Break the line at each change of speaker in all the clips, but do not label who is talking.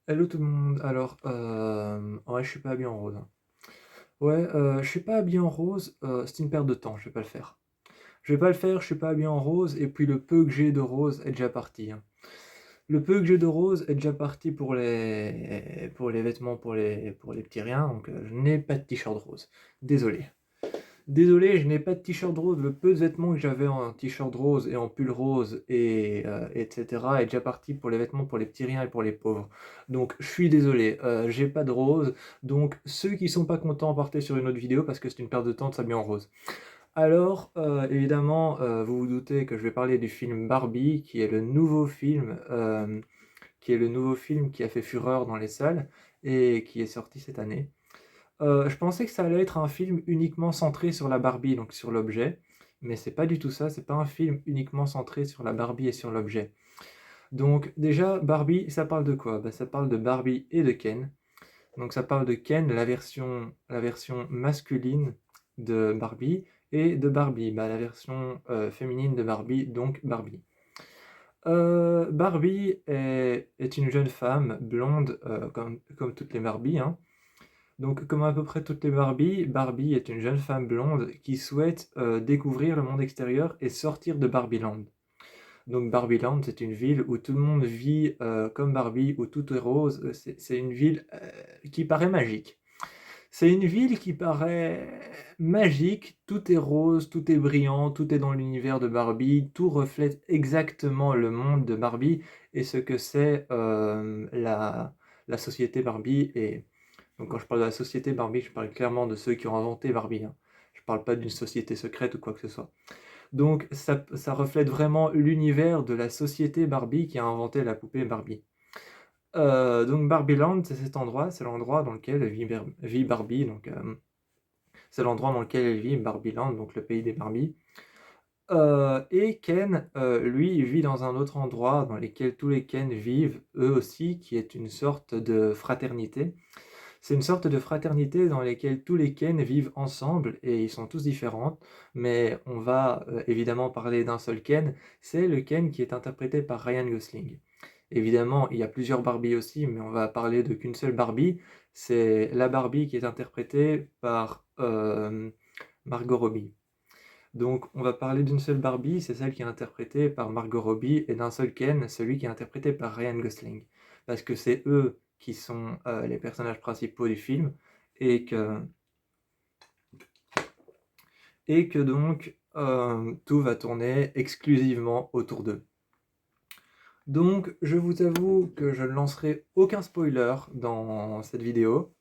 Hello tout le monde. Alors, ouais, je suis pas habillé en rose, hein. Ouais, je suis pas habillé en rose, c'est une perte de temps, je vais pas le faire. Je vais pas le faire, je suis pas habillé en rose et puis le peu que j'ai de rose est déjà parti, hein. Le peu que j'ai de rose est déjà parti pour les vêtements, pour les petits riens, donc je n'ai pas de t-shirt rose. Désolé. Désolé, je n'ai pas de t-shirt rose. Le peu de vêtements que j'avais en t-shirt rose et en pull rose etc. est déjà parti pour les vêtements pour les petits riens et pour les pauvres. Donc je suis désolé, j'ai pas de rose. Donc ceux qui sont pas contents partez sur une autre vidéo parce que c'est une perte de temps de s'habiller en rose. Alors évidemment, vous vous doutez que je vais parler du film Barbie, qui est le nouveau film qui a fait fureur dans les salles et qui est sorti cette année. Je pensais que ça allait être un film uniquement centré sur la Barbie, donc sur l'objet, mais c'est pas du tout ça, c'est pas un film uniquement centré sur la Barbie et sur l'objet. Donc déjà, Barbie, ça parle de quoi? Bah, ça parle de Barbie et de Ken. Donc ça parle de Ken, la version masculine de Barbie, et de Barbie, bah, la version féminine de Barbie, donc Barbie. Barbie est une jeune femme blonde, comme toutes les Barbies, hein. Donc, comme à peu près toutes les Barbie, Barbie est une jeune femme blonde qui souhaite découvrir le monde extérieur et sortir de Barbieland. Donc, Barbieland, c'est une ville où tout le monde vit comme Barbie, où tout est rose. C'est une ville qui paraît magique. C'est une ville qui paraît magique, tout est rose, tout est brillant, tout est dans l'univers de Barbie, tout reflète exactement le monde de Barbie et ce que c'est la société Barbie. Et donc quand je parle de la société Barbie, je parle clairement de ceux qui ont inventé Barbie, hein. Je parle pas d'une société secrète ou quoi que ce soit. Donc ça reflète vraiment l'univers de la société Barbie qui a inventé la poupée Barbie. Donc Barbieland, c'est cet endroit, c'est l'endroit dans lequel vit Barbie, donc c'est l'endroit dans lequel elle vit, Barbieland, donc le pays des Barbies. Et Ken, lui, il vit dans un autre endroit dans lequel tous les Ken vivent, eux aussi, qui est une sorte de fraternité. C'est une sorte de fraternité dans laquelle tous les Ken vivent ensemble et ils sont tous différents, mais on va évidemment parler d'un seul Ken, c'est le Ken qui est interprété par Ryan Gosling. Évidemment, il y a plusieurs Barbie aussi, mais on va parler de qu'une seule Barbie, c'est la Barbie qui est interprétée par Margot Robbie. Donc on va parler d'une seule Barbie, c'est celle qui est interprétée par Margot Robbie, et d'un seul Ken, celui qui est interprété par Ryan Gosling. Parce que c'est eux qui sont les personnages principaux du film, et que, et que donc tout va tourner exclusivement autour d'eux. Donc je vous avoue que je ne lancerai aucun spoiler dans cette vidéo.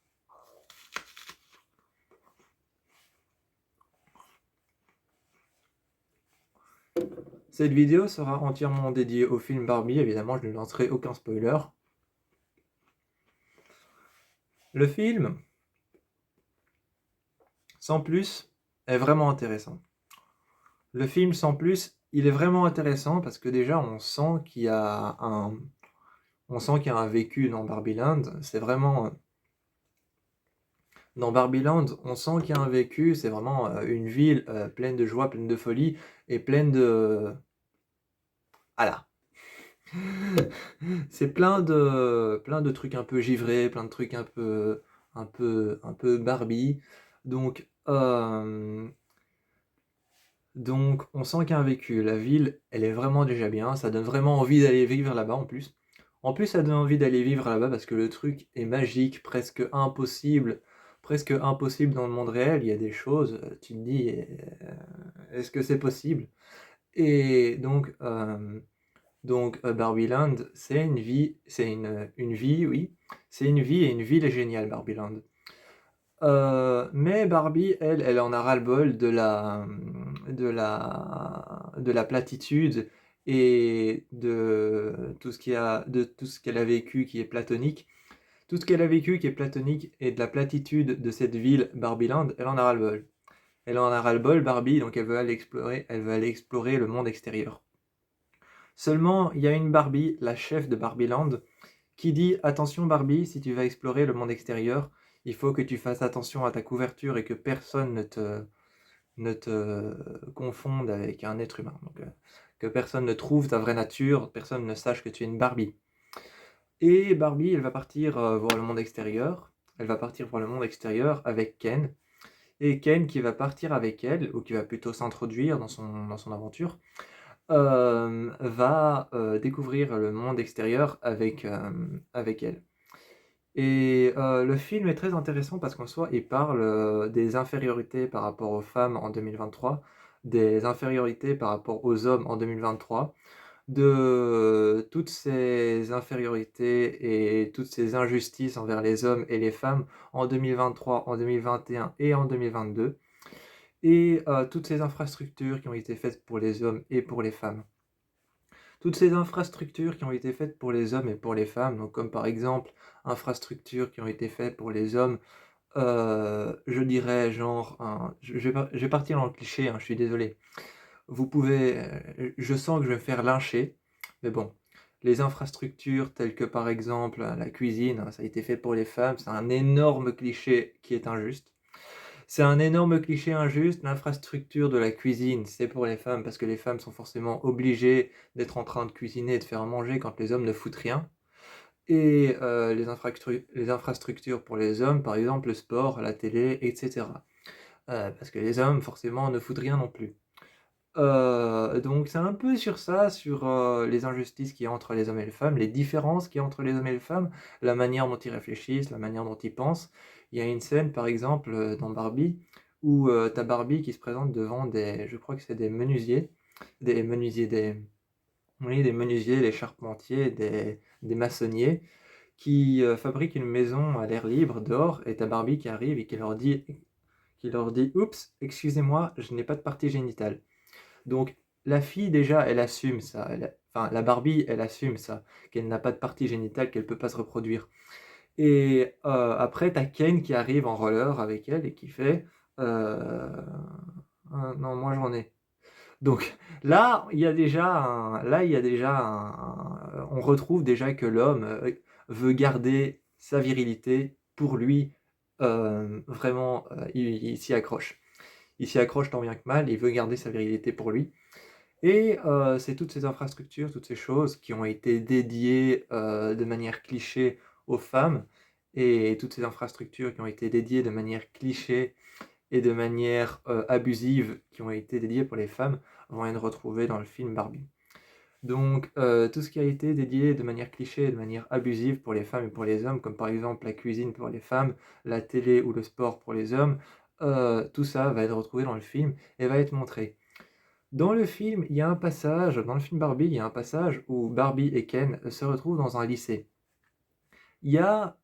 Cette vidéo sera entièrement dédiée au film Barbie, évidemment je ne lancerai aucun spoiler. Le film, sans plus, est vraiment intéressant. Le film, sans plus, il est vraiment intéressant parce que déjà on sent qu'il y a un vécu dans Barbieland. C'est vraiment dans Barbieland, on sent qu'il y a un vécu. C'est vraiment une ville pleine de joie, pleine de folie et pleine de voilà. C'est plein de trucs un peu givrés, plein de trucs un peu Barbie. Donc Donc, on sent qu'il y a un vécu. La ville, elle est vraiment déjà bien. Ça donne vraiment envie d'aller vivre là-bas en plus. En plus, ça donne envie d'aller vivre là-bas parce que le truc est magique, presque impossible dans le monde réel. Il y a des choses, tu te dis, est-ce que c'est possible? Et donc, Barbieland, c'est une vie, oui. C'est une vie et une ville est géniale, Barbieland. Mais Barbie, elle en a ras-le-bol de la platitude et de tout ce qu'elle a vécu qui est platonique. Tout ce qu'elle a vécu qui est platonique et de la platitude de cette ville Barbieland, elle en a ras-le-bol. Elle en a ras-le-bol, Barbie, donc elle veut aller explorer le monde extérieur. Seulement, il y a une Barbie, la chef de Barbieland, qui dit: attention Barbie, si tu vas explorer le monde extérieur, il faut que tu fasses attention à ta couverture et que personne ne te confonde avec un être humain. Donc, que personne ne trouve ta vraie nature, personne ne sache que tu es une Barbie. Et Barbie, elle va partir voir le monde extérieur. Elle va partir voir le monde extérieur avec Ken. Et Ken qui va partir avec elle, ou qui va plutôt s'introduire dans son aventure, va découvrir le monde extérieur avec elle. Et le film est très intéressant parce qu'en soi, il parle des infériorités par rapport aux femmes en 2023, des infériorités par rapport aux hommes en 2023, de toutes ces infériorités et toutes ces injustices envers les hommes et les femmes en 2023, en 2021 et en 2022, et toutes ces infrastructures qui ont été faites pour les hommes et pour les femmes. Toutes ces infrastructures qui ont été faites pour les hommes et pour les femmes, donc comme par exemple infrastructures qui ont été faites pour les hommes, je dirais genre, je vais partir dans le cliché, hein, je suis désolé. Vous pouvez, je sens que je vais me faire lyncher, mais bon, les infrastructures telles que par exemple la cuisine, hein, ça a été fait pour les femmes, c'est un énorme cliché qui est injuste. C'est un énorme cliché injuste, l'infrastructure de la cuisine, c'est pour les femmes parce que les femmes sont forcément obligées d'être en train de cuisiner et de faire manger quand les hommes ne foutent rien. Et les infrastructures pour les hommes, par exemple le sport, la télé, etc. Parce que les hommes, forcément, ne foutent rien non plus. Donc c'est un peu sur ça, sur les injustices qu'il y a entre les hommes et les femmes, les différences qu'il y a entre les hommes et les femmes, la manière dont ils réfléchissent, la manière dont ils pensent. Il y a une scène, par exemple, dans Barbie, où t'as Barbie qui se présente devant je crois que c'est des menuisiers, oui, des menuisiers, des charpentiers, des maçonniers, qui fabriquent une maison à l'air libre dehors, et t'as Barbie qui arrive et qui leur dit, oups, excusez-moi, je n'ai pas de partie génitale. Donc la fille déjà, elle assume ça, enfin la Barbie, elle assume ça, qu'elle n'a pas de partie génitale, qu'elle peut pas se reproduire. Et après, t'as Ken qui arrive en roller avec elle et qui fait euh, non, moi j'en ai. Donc là, on retrouve déjà que l'homme veut garder sa virilité pour lui. Vraiment, il s'y accroche. Il s'y accroche tant bien que mal, il veut garder sa virilité pour lui. Et c'est toutes ces infrastructures, toutes ces choses qui ont été dédiées de manière cliché aux femmes, et toutes ces infrastructures qui ont été dédiées de manière cliché et de manière abusive, qui ont été dédiées pour les femmes, vont être retrouvées dans le film Barbie. Donc tout ce qui a été dédié de manière cliché et de manière abusive pour les femmes et pour les hommes, comme par exemple la cuisine pour les femmes, la télé ou le sport pour les hommes, tout ça va être retrouvé dans le film et va être montré. Dans le film, il y a un passage, dans le film Barbie, il y a un passage où Barbie et Ken se retrouvent dans un lycée. Il y a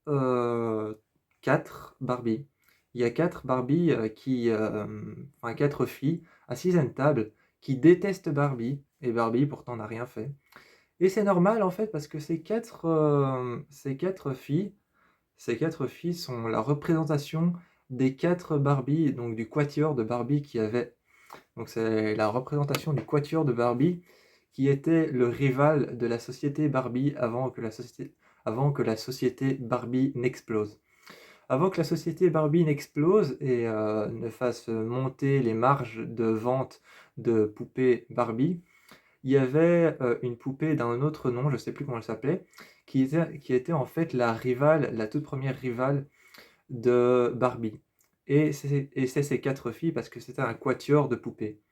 4 Barbie. Il y a 4 Barbie enfin 4 filles assises à une table qui détestent Barbie, et Barbie pourtant n'a rien fait. Et c'est normal en fait parce que ces quatre filles sont la représentation des 4 Barbie, donc du quatuor de Barbie qui avait. Donc c'est la représentation du quatuor de Barbie qui était le rival de la société Barbie avant que la société Barbie n'explose. Avant que la société Barbie n'explose et ne fasse monter les marges de vente de poupées Barbie, il y avait une poupée d'un autre nom, je ne sais plus comment elle s'appelait, qui était en fait la toute première rivale de Barbie. Et c'est ces 4 filles parce que c'était un quatuor de poupées.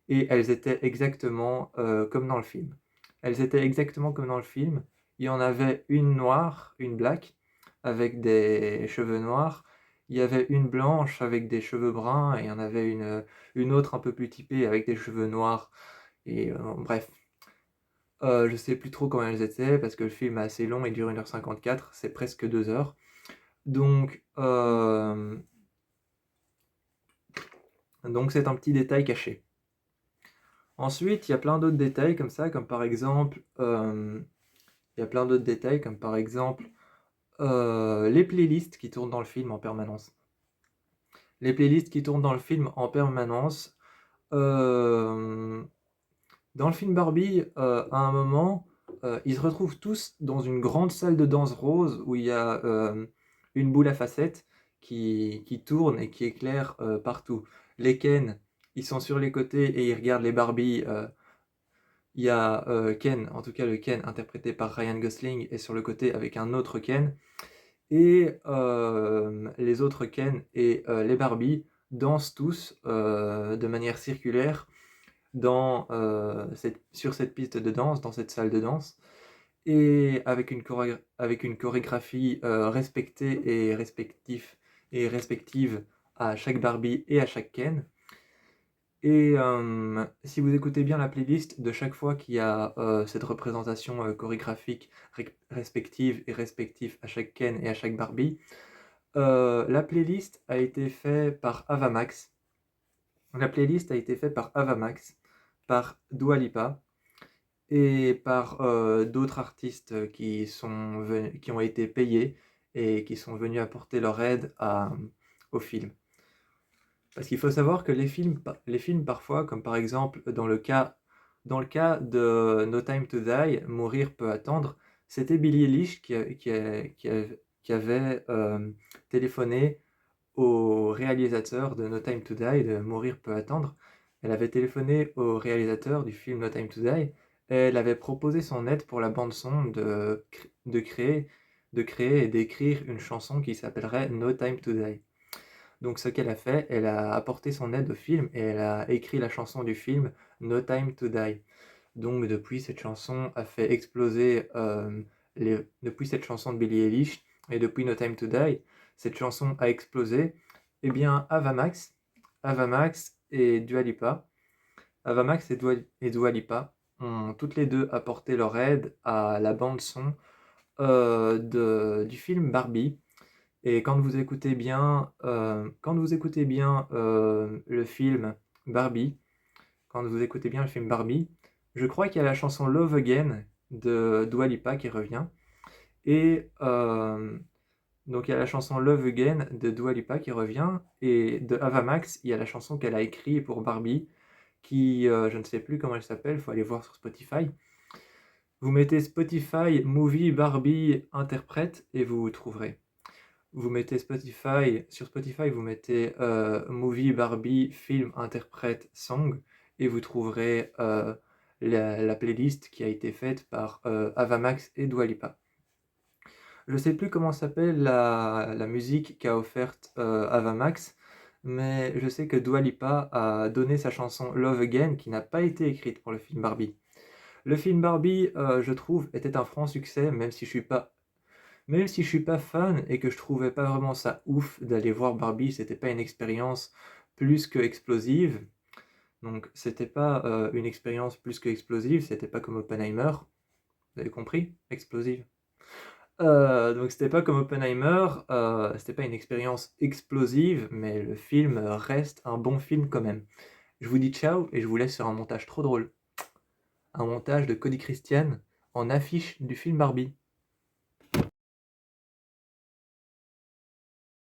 Et elles étaient exactement comme dans le film. Elles étaient exactement comme dans le film. Il y en avait une noire, une black, avec des cheveux noirs. Il y avait une blanche avec des cheveux bruns. Et il y en avait une autre un peu plus typée avec des cheveux noirs. Et bref. Je sais plus trop comment elles étaient parce que le film est assez long, il dure 1h54, c'est presque 2 heures. Donc c'est un petit détail caché. Ensuite, il y a plein d'autres détails comme ça, comme par exemple, les playlists qui tournent dans le film en permanence. Les playlists qui tournent dans le film en permanence. euh, Dans le film Barbie, à un moment, ils se retrouvent tous dans une grande salle de danse rose où il y a une boule à facettes qui tourne et qui éclaire partout. Les Ken, ils sont sur les côtés et ils regardent les Barbie Il y a Ken, en tout cas le Ken interprété par Ryan Gosling, est sur le côté avec un autre Ken. Et les autres Ken et les Barbie dansent tous de manière circulaire sur cette piste de danse, dans cette salle de danse, et avec une chorégraphie respectée et respective à chaque Barbie et à chaque Ken. Et si vous écoutez bien la playlist, de chaque fois qu'il y a cette représentation chorégraphique respective et respective à chaque Ken et à chaque Barbie, la playlist a été faite par Avamax. La playlist a été faite par Avamax, par Dua Lipa et par d'autres artistes qui ont été payés et qui sont venus apporter leur aide au film. Parce qu'il faut savoir que les films parfois, comme par exemple dans le cas de No Time to Die, Mourir peut attendre, c'était Billie Eilish qui avait téléphoné au réalisateur de No Time to Die, de Mourir peut attendre. Elle avait téléphoné au réalisateur du film No Time to Die et elle avait proposé son aide pour la bande-son de créer et d'écrire une chanson qui s'appellerait No Time to Die. Donc ce qu'elle a fait, elle a apporté son aide au film et elle a écrit la chanson du film No Time to Die. Donc depuis, cette chanson a fait exploser depuis cette chanson de Billie Eilish et depuis No Time to Die, cette chanson a explosé. Eh bien, Avamax et Dua Lipa, Dua Lipa ont toutes les deux apporté leur aide à la bande son du film Barbie. Et quand vous écoutez bien, le film Barbie, je crois qu'il y a la chanson Love Again de Dua Lipa qui revient. Et donc il y a la chanson Love Again de Dua Lipa qui revient. Et de Avamax, il y a la chanson qu'elle a écrite pour Barbie, qui, je ne sais plus comment elle s'appelle, il faut aller voir sur Spotify. Vous mettez Spotify Movie Barbie Interprète et vous trouverez. Vous mettez sur Spotify, vous mettez Movie Barbie Film Interprète Song et vous trouverez la playlist qui a été faite par Avamax et Dua Lipa. Je ne sais plus comment s'appelle la musique qu'a offerte Avamax, mais je sais que Dua Lipa a donné sa chanson Love Again qui n'a pas été écrite pour le film Barbie. Le film Barbie, je trouve, était un franc succès, même si je suis pas fan et que je trouvais pas vraiment ça ouf d'aller voir Barbie, c'était pas une expérience plus que explosive. Donc c'était pas une expérience plus que explosive, c'était pas comme Oppenheimer. Vous avez compris? Explosive. Donc c'était pas comme Oppenheimer, c'était pas une expérience explosive, mais le film reste un bon film quand même. Je vous dis ciao et je vous laisse sur un montage trop drôle. Un montage de Cody Christian en affiche du film Barbie.